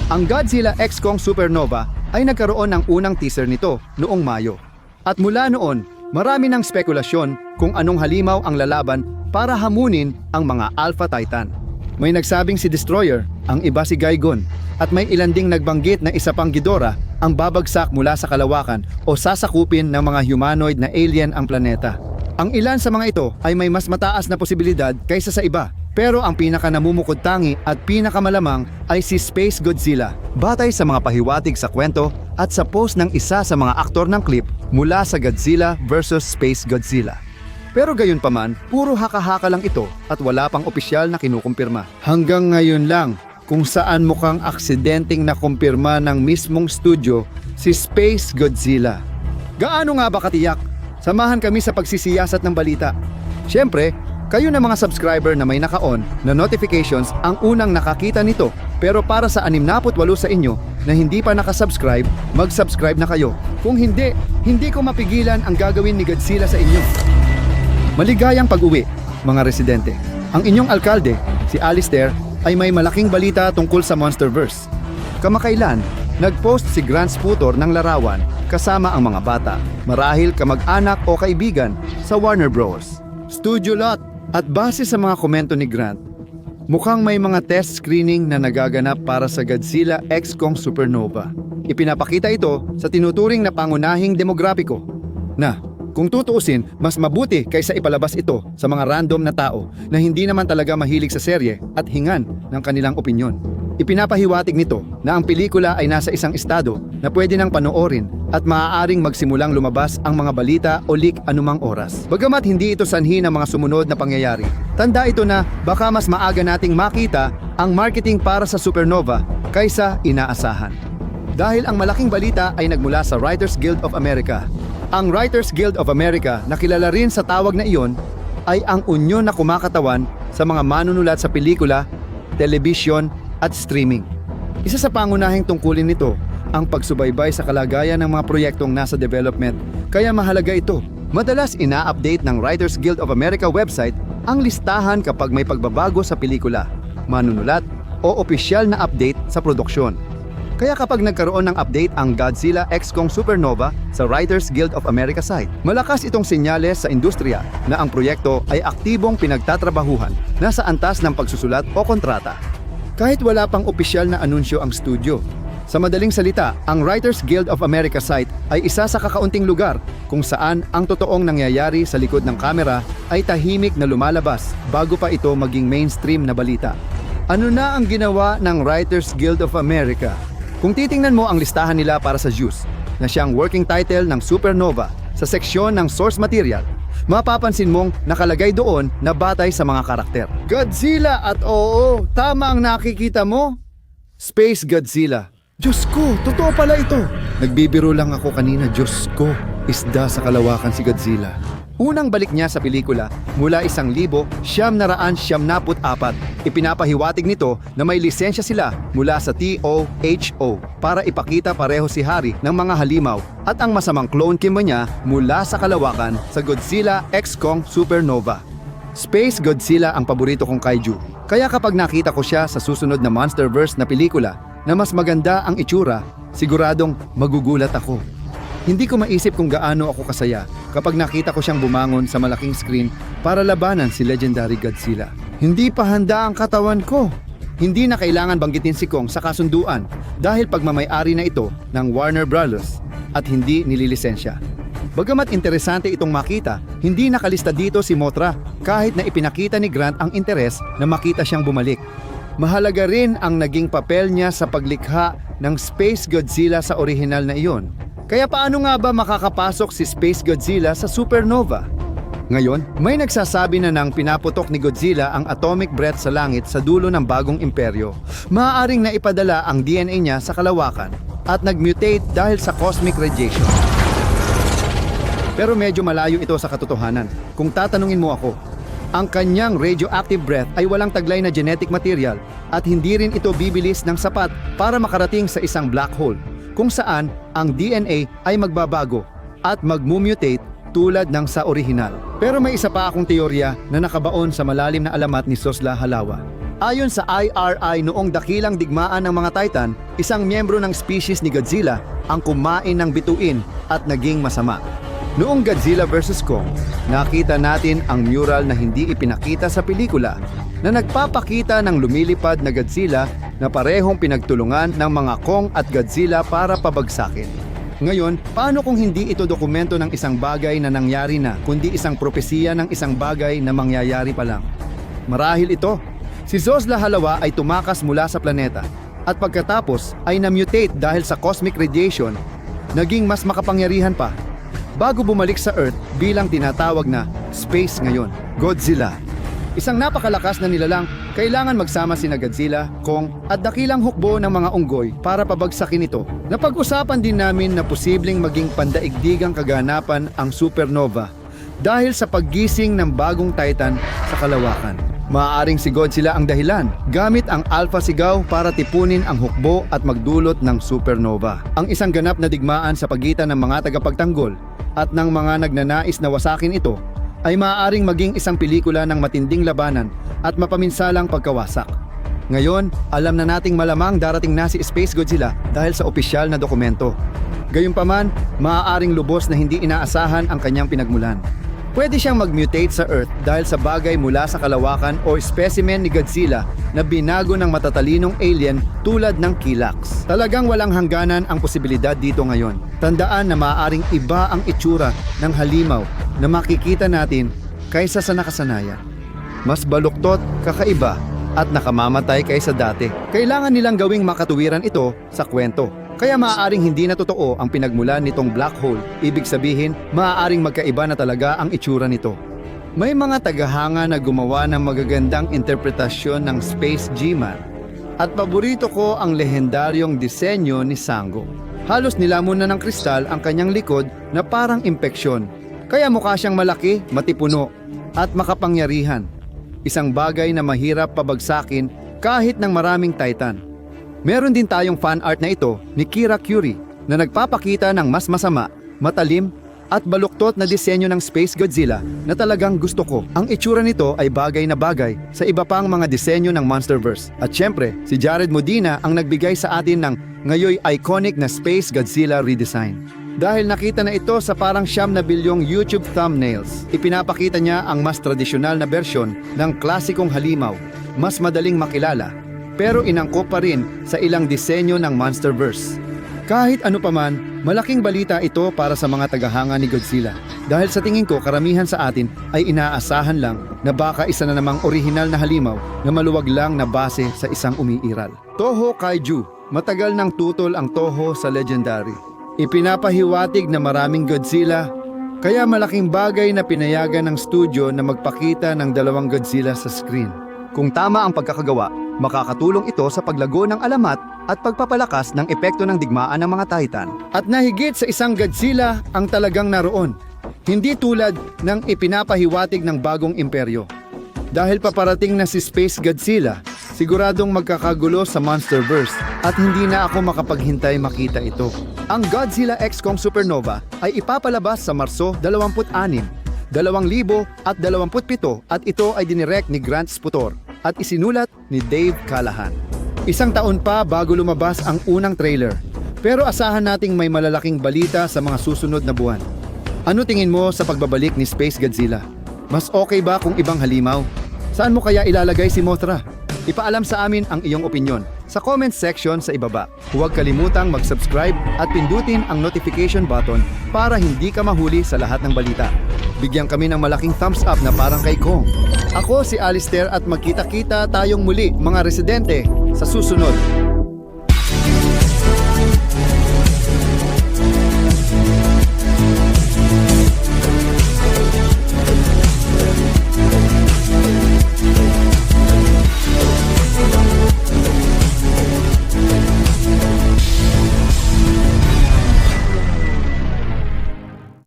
Ang Godzilla X Kong Supernova ay nagkaroon ng unang teaser nito noong Mayo. At mula noon, marami ng spekulasyon kung anong halimaw ang lalaban para hamunin ang mga Alpha Titan. May nagsabing si Destroyer, ang iba si Gigon, at may ilan ding nagbanggit na isa pang Ghidorah ang babagsak mula sa kalawakan o sasakupin ng mga humanoid na alien ang planeta. Ang ilan sa mga ito ay may mas mataas na posibilidad kaysa sa iba. Pero ang pinaka namumukod-tangi at pinakamalamang ay si Space Godzilla. Batay sa mga pahiwatig sa kwento at sa post ng isa sa mga aktor ng clip mula sa Godzilla vs. Space Godzilla. Pero gayon pa man, puro haka-haka lang ito at wala pang opisyal na kinukumpirma. Hanggang ngayon lang, kung saan mukhang aksidenteng nakumpirma ng mismong studio si Space Godzilla. Gaano nga ba katiyak? Samahan kami sa pagsisiyasat ng balita. Siyempre, kayo na mga subscriber na may naka-on na notifications ang unang nakakita nito. Pero para sa 68 sa inyo na hindi pa nakasubscribe, mag-subscribe na kayo. Kung hindi, hindi ko mapigilan ang gagawin ni Godzilla sa inyo. Maligayang pag-uwi, mga residente. Ang inyong alkalde, si Alistair, ay may malaking balita tungkol sa Monsterverse. Kamakailan, nag-post si Grant Sputor ng larawan kasama ang mga bata, marahil kamag-anak o kaibigan sa Warner Bros. Studio lot. At base sa mga komento ni Grant, mukhang may mga test screening na nagaganap para sa Godzilla X Kong Supernova. Ipinapakita ito sa tinuturing na pangunahing demograpiko na, kung tutuusin, mas mabuti kaysa ipalabas ito sa mga random na tao na hindi naman talaga mahilig sa serye at hingan ng kanilang opinyon. Ipinapahiwatig nito na ang pelikula ay nasa isang estado na pwede nang panoorin at maaaring magsimulang lumabas ang mga balita o leak anumang oras. Bagamat hindi ito sanhi ng mga sumunod na pangyayari, tanda ito na baka mas maaga nating makita ang marketing para sa Supernova kaysa inaasahan. Dahil ang malaking balita ay nagmula sa Writers Guild of America. Ang Writers Guild of America na kilala rin sa tawag na iyon ay ang unyon na kumakatawan sa mga manunulat sa pelikula, telebisyon at streaming. Isa sa pangunahing tungkulin nito ang pagsubaybay sa kalagayan ng mga proyektong nasa development, kaya mahalaga ito. Madalas ina-update ng Writers Guild of America website ang listahan kapag may pagbabago sa pelikula, manunulat o opisyal na update sa produksyon. Kaya kapag nagkaroon ng update ang Godzilla X Kong Supernova sa Writers Guild of America site, malakas itong senyales sa industriya na ang proyekto ay aktibong pinagtatrabahuhan na sa antas ng pagsusulat o kontrata. Kahit wala pang opisyal na anunsyo ang studio. Sa madaling salita, ang Writers Guild of America site ay isa sa kakaunting lugar kung saan ang totoong nangyayari sa likod ng kamera ay tahimik na lumalabas bago pa ito maging mainstream na balita. Ano na ang ginawa ng Writers Guild of America? Kung titingnan mo ang listahan nila para sa Zeus, na siyang working title ng Supernova sa seksyon ng source material, mapapansin mong nakalagay doon na batay sa mga karakter. Godzilla at oo, tama ang nakikita mo. Space Godzilla. Diyos ko, totoo pala ito. Nagbibiro lang ako kanina, Diyos ko. Isda sa kalawakan si Godzilla. Unang balik niya sa pelikula mula 1974, ipinapahiwatig nito na may lisensya sila mula sa TOHO para ipakita pareho si Hari ng mga halimaw at ang masamang clone kimba niya mula sa kalawakan sa Godzilla X Kong Supernova. Space Godzilla ang paborito kong kaiju, kaya kapag nakita ko siya sa susunod na Monsterverse na pelikula na mas maganda ang itsura, siguradong magugulat ako. Hindi ko maisip kung gaano ako kasaya kapag nakita ko siyang bumangon sa malaking screen para labanan si legendary Godzilla. Hindi pa handa ang katawan ko. Hindi na kailangan banggitin si Kong sa kasunduan dahil pagmamay-ari na ito ng Warner Bros. At hindi nililisensya. Bagamat interesante itong makita, hindi nakalista dito si Mothra kahit na ipinakita ni Grant ang interes na makita siyang bumalik. Mahalaga rin ang naging papel niya sa paglikha ng Space Godzilla sa orihinal na iyon. Kaya paano nga ba makakapasok si Space Godzilla sa Supernova? Ngayon, may nagsasabi na nang pinaputok ni Godzilla ang atomic breath sa langit sa dulo ng bagong imperyo, maaaring naipadala ang DNA niya sa kalawakan at nag-mutate dahil sa cosmic radiation. Pero medyo malayo ito sa katotohanan. Kung tatanungin mo ako, ang kanyang radioactive breath ay walang taglay na genetic material at hindi rin ito bibilis ng sapat para makarating sa isang black hole, kung saan ang DNA ay magbabago at mag-mutate tulad ng sa orihinal. Pero may isa pa akong teorya na nakabaon sa malalim na alamat ni Sosla Halawa. Ayon sa IRI, noong dakilang digmaan ng mga Titan, isang miyembro ng species ni Godzilla ang kumain ng bituin at naging masama. Noong Godzilla vs. Kong, nakita natin ang mural na hindi ipinakita sa pelikula na nagpapakita ng lumilipad na Godzilla na parehong pinagtulungan ng mga Kong at Godzilla para pabagsakin. Ngayon, paano kung hindi ito dokumento ng isang bagay na nangyari na, kundi isang propesiya ng isang bagay na mangyayari pa lang? Marahil ito. Si Zosla Halawa ay tumakas mula sa planeta at pagkatapos ay na-mutate dahil sa cosmic radiation, naging mas makapangyarihan pa bago bumalik sa Earth bilang tinatawag na space ngayon. Godzilla. Isang napakalakas na nilalang, kailangan magsama sina Godzilla, Kong at dakilang hukbo ng mga unggoy para pabagsakin ito. Napag-usapan din namin na posibleng maging pandaigdigang kaganapan ang supernova dahil sa paggising ng bagong Titan sa kalawakan. Maaaring si Godzilla ang dahilan, gamit ang Alpha Sigaw para tipunin ang hukbo at magdulot ng supernova. Ang isang ganap na digmaan sa pagitan ng mga tagapagtanggol at ng mga nagnanais na wasakin ito ay maaaring maging isang pelikula ng matinding labanan at mapaminsalang pagkawasak. Ngayon, alam na nating malamang darating na si Space Godzilla dahil sa opisyal na dokumento. Gayunpaman, maaaring lubos na hindi inaasahan ang kanyang pinagmulan. Pwede siyang mag-mutate sa Earth dahil sa bagay mula sa kalawakan o specimen ni Godzilla na binago ng matatalinong alien tulad ng Kilax. Talagang walang hangganan ang posibilidad dito ngayon. Tandaan na maaaring iba ang itsura ng halimaw na makikita natin kaysa sa nakasanayan. Mas baluktot, kakaiba, at nakamamatay kaysa dati. Kailangan nilang gawing makatuwiran ito sa kwento. Kaya maaaring hindi na totoo ang pinagmulan nitong black hole. Ibig sabihin, maaaring magkaiba na talaga ang itsura nito. May mga tagahanga na gumawa ng magagandang interpretasyon ng Space G-Man. At paborito ko ang lehendaryong disenyo ni Sango. Halos nilamon na ng kristal ang kanyang likod na parang impeksyon. Kaya mukha siyang malaki, matipuno, at makapangyarihan. Isang bagay na mahirap pabagsakin kahit ng maraming Titan. Meron din tayong fan art na ito ni Kira Curie na nagpapakita ng mas masama, matalim at baluktot na disenyo ng Space Godzilla na talagang gusto ko. Ang itsura nito ay bagay na bagay sa iba pang mga disenyo ng Monsterverse. At syempre, si Jared Modina ang nagbigay sa atin ng ngayoy iconic na Space Godzilla redesign. Dahil nakita na ito sa parang 9 bilyong YouTube thumbnails, ipinapakita niya ang mas tradisyonal na bersyon ng klasikong halimaw, mas madaling makilala, pero inangkop pa rin sa ilang disenyo ng Monsterverse. Kahit ano paman, malaking balita ito para sa mga tagahanga ni Godzilla. Dahil sa tingin ko, karamihan sa atin ay inaasahan lang na baka isa na namang orihinal na halimaw na maluwag lang na base sa isang umiiral. Toho Kaiju. Matagal nang tutol ang Toho sa Legendary. Ipinapahiwatig na maraming Godzilla, kaya malaking bagay na pinayagan ng studio na magpakita ng dalawang Godzilla sa screen. Kung tama ang pagkakagawa, makakatulong ito sa paglago ng alamat at pagpapalakas ng epekto ng digmaan ng mga Titan. At nahigit sa isang Godzilla ang talagang naroon, hindi tulad ng ipinapahiwatig ng bagong imperyo. Dahil paparating na si Space Godzilla, siguradong magkakagulo sa Monsterverse at hindi na ako makapaghintay makita ito. Ang Godzilla X Kong Supernova ay ipapalabas sa Marso 26, 2027 at ito ay dinirect ni Grant Sputor at isinulat ni Dave Callahan. Isang taon pa bago lumabas ang unang trailer, pero asahan nating may malalaking balita sa mga susunod na buwan. Ano tingin mo sa pagbabalik ni Space Godzilla? Mas okay ba kung ibang halimaw? Saan mo kaya ilalagay si Mothra? Ipaalam sa amin ang iyong opinyon sa comment section sa ibaba. Huwag kalimutang mag-subscribe at pindutin ang notification button para hindi ka mahuli sa lahat ng balita. Bigyan kami ng malaking thumbs up na parang kay Kong. Ako si Alistair at magkita-kita tayong muli mga residente sa susunod.